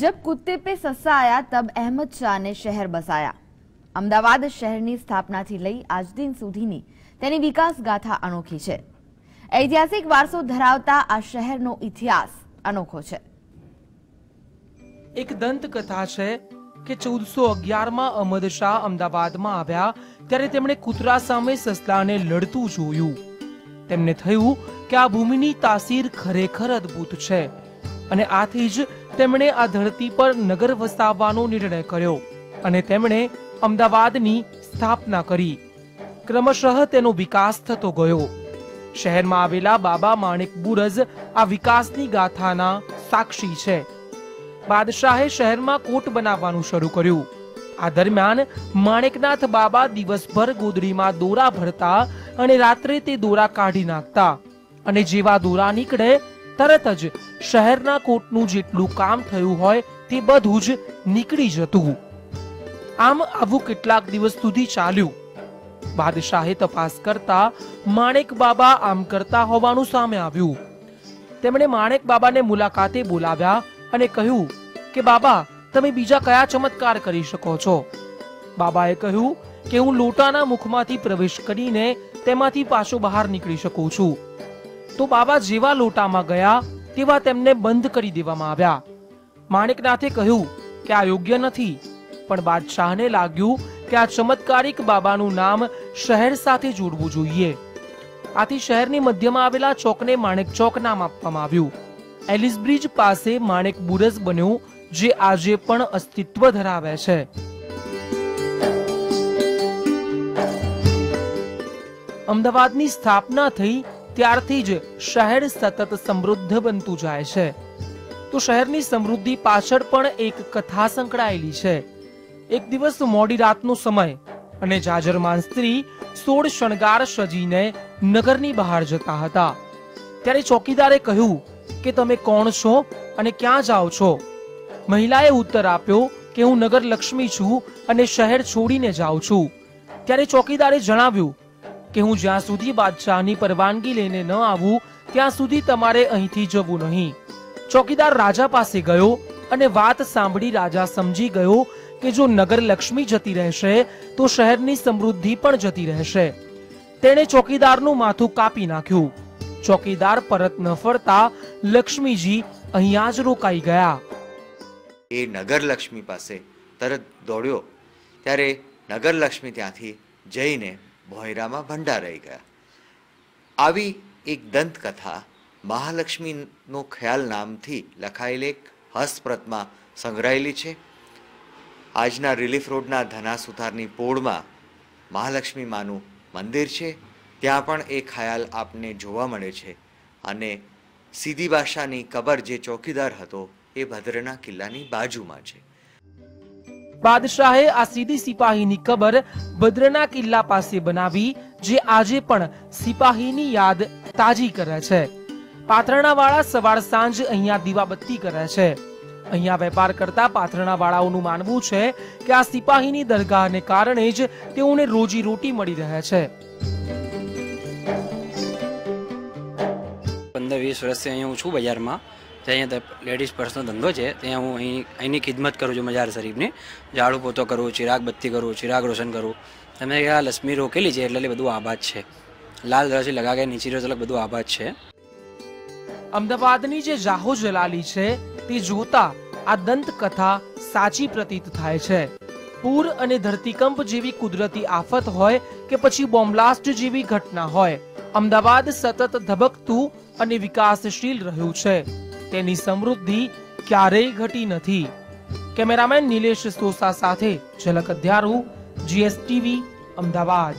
जब कुत्ते पे सस्सा आया तब अहमद शाह ने शहर बसाया। अमदावाद शहरनी स्थापनाथी लई आज दिन सुधीनी तेनी विकास गाथा अनोखी छे। ऐतिहासिक वारसो धरावता आ शहरनो इतिहास अनोखो छे। एक दंत कथा छे કે 1411 અહમદ શાહ અમદાવાદમાં આવ્યા ત્યારે તેમણે કૂતરા સામે સસલાને લડતું જોયું। તેમને થયું કે આ ભૂમિની તાસીર ખરેખર અદ્ભુત છે અને આથી જ તેમણે આ ધરતી પર નગર વસાવવાનો નિર્ણય કર્યો અને તેમણે અમદાવાદની સ્થાપના કરી। ક્રમશઃ તેનો વિકાસ થતો ગયો। શહેરમાં આવેલા બાબા માણેક બુરજ આ વિકાસની ગાથાના સાક્ષી છે। બાદશાહે શહેરમાં કોટ બનાવવાનું શરૂ કર્યું। આ દરમિયાન માણેકનાથ બાબા દિવસભર ગોદડીમાં દોરા ભરતા અને રાત્રે તે દોરા કાઢી નાખતા અને જેવા દોરા નીકળે તરત જ શહેરના કોટનું જેટલું કામ થયું હોય તે બધું જ નીકળી જતું। આમ આવું કેટલાક દિવસ સુધી ચાલ્યું। બાદશાહે તપાસ કરતા માણેક બાબા આમ કરતા હોવાનું સામે આવ્યું। તેમણે માણેક બાબાને મુલાકાતે બોલાવ્યા અને કહ્યું કે બાબા તમે બીજા કયા ચમત્કાર કરી શકો છો? બાબાએ કહ્યું કે હું લોટાના મુખમાંથી પ્રવેશ કરીને તેમાંથી પાછો બહાર નીકળી શકું છું। તો બાબા જેવા લોટામાં ગયા તેવા તેમને બંધ કરી દેવામાં આવ્યા। માણેકનાથે કહ્યું કે આ યોગ્ય નથી, પણ બાદશાહને લાગ્યું કે આ ચમત્કારિક બાબાનું નામ શહેર સાથે જોડવું જોઈએ। આથી શહેરની મધ્યમાં આવેલા ચોકને માણેક ચોક નામ આપવામાં આવ્યું। એલિસ બ્રિજ પાસે માણેક બુરજ બન્યો જે આજે પણ અસ્તિત્વ ધરાવે છે। અમદાવાદની સ્થાપના થઈ ત્યારથી જ શહેર સતત સમૃદ્ધ બનતું જાય છે। તો શહેરની સમૃદ્ધિ પાછળ પણ એક કથા સંકળાયેલી છે। એક દિવસ મોડી રાતનો સમય અને જાજરમાન સ્ત્રી 16 શણગાર સજીને નગરની બહાર જતા હતા। ત્યારે ચોકીદારે કહ્યું કે તમે કોણ છો અને ક્યાં જાઓ છો? મહિલાએ ઉત્તર આપ્યો કે હું નગર લક્ષ્મી છું અને શહેર છોડીને જાઉં છું। ત્યારે ચોકીદારે જણાવ્યું કે હું જ્યાં સુધી બાદશાહની પરવાનગી લઈને ન આવું ત્યાં સુધી તમારે અહીંથી જવું નહીં। ચોકીદાર રાજા પાસે ગયો અને વાત સાંભળી રાજા સમજી ગયો કે જો નગર લક્ષ્મી જતી રહેશે તો શહેરની સમૃદ્ધિ પણ જતી રહેશે। તેણે ચોકીદારનું માથું કાપી નાખ્યું। ચોકીદાર પરત ન ફરતા લક્ષ્મીજી અહીંયા જ રોકાઈ ગયા। એ નગર લક્ષ્મી પાસે તરત દોડ્યો ત્યારે નગર લક્ષ્મી ત્યાંથી જઈને ભોયરામાં ભંડારાઈ ગયા। આવી એક દંતકથા મહાલક્ષ્મીનો ખ્યાલ નામથી લખાયેલી એક હસ્તપ્રતમાં સંગ્રહાયેલી છે। આજના રિલીફ રોડના ધના સુથારની પોળમાં મહાલક્ષ્મી માનું મંદિર છે। ત્યાં પણ એ ખ્યાલ આપને જોવા મળે છે અને સીધી બાદશાહની કબર જે ચોકીદાર હતો એ ભદ્રના કિલ્લાની બાજુમાં છે। બાદશાહે આ સીધી સિપાહીની કબર ભદ્રના કિલ્લા પાસે બનાવી જે આજે પણ સિપાહીની યાદ તાજી કરે છે। પાથરણાવાળા સવાર સાંજ અહીંયા દીવાબત્તી કરે છે। અહીંયા વેપાર કરતા પાથરણાવાળાઓનું માનવું છે કે આ સિપાહીની દરગાહને કારણે જ તેઓને રોજી રોટી મળી રહે છે। 15-20 વર્ષથી અહીંયા હું છું બજારમાં। ત્યાં લેડીઝ પર્સનો ધંધો છે। ત્યાં હું અહીંની ખિદમત કરું છું મજાર શરીફની। ઝાડુ પોતો કરું, ચિરાગ બત્તી કરું, ચિરાગ રોશન કરું। તમે આ લક્ષ્મી રોકેલી છે એટલે બધું આબાદ છે। લાલ દરવાજી લગા કે નીચે તલક બધું આબાદ છે। અમદાવાદની જે જાહો જલાલી છે તે જોતા આ દંત કથા સાચી પ્રતીત થાય છે। પૂર અને ધરતીકંપ જેવી કુદરતી આફત હોય કે પછી બોમ્બલાસ્ટ જેવી ઘટના હોય, અમદાવાદ સતત ધબકતું અને વિકાસશીલ રહ્યું છે। તેની સમૃદ્ધિ ક્યારેય ઘટી નથી। કેમેરામેન નિલેશ સોસા સાથે ઝલક અધ્યારું, GSTV, અમદાવાદ।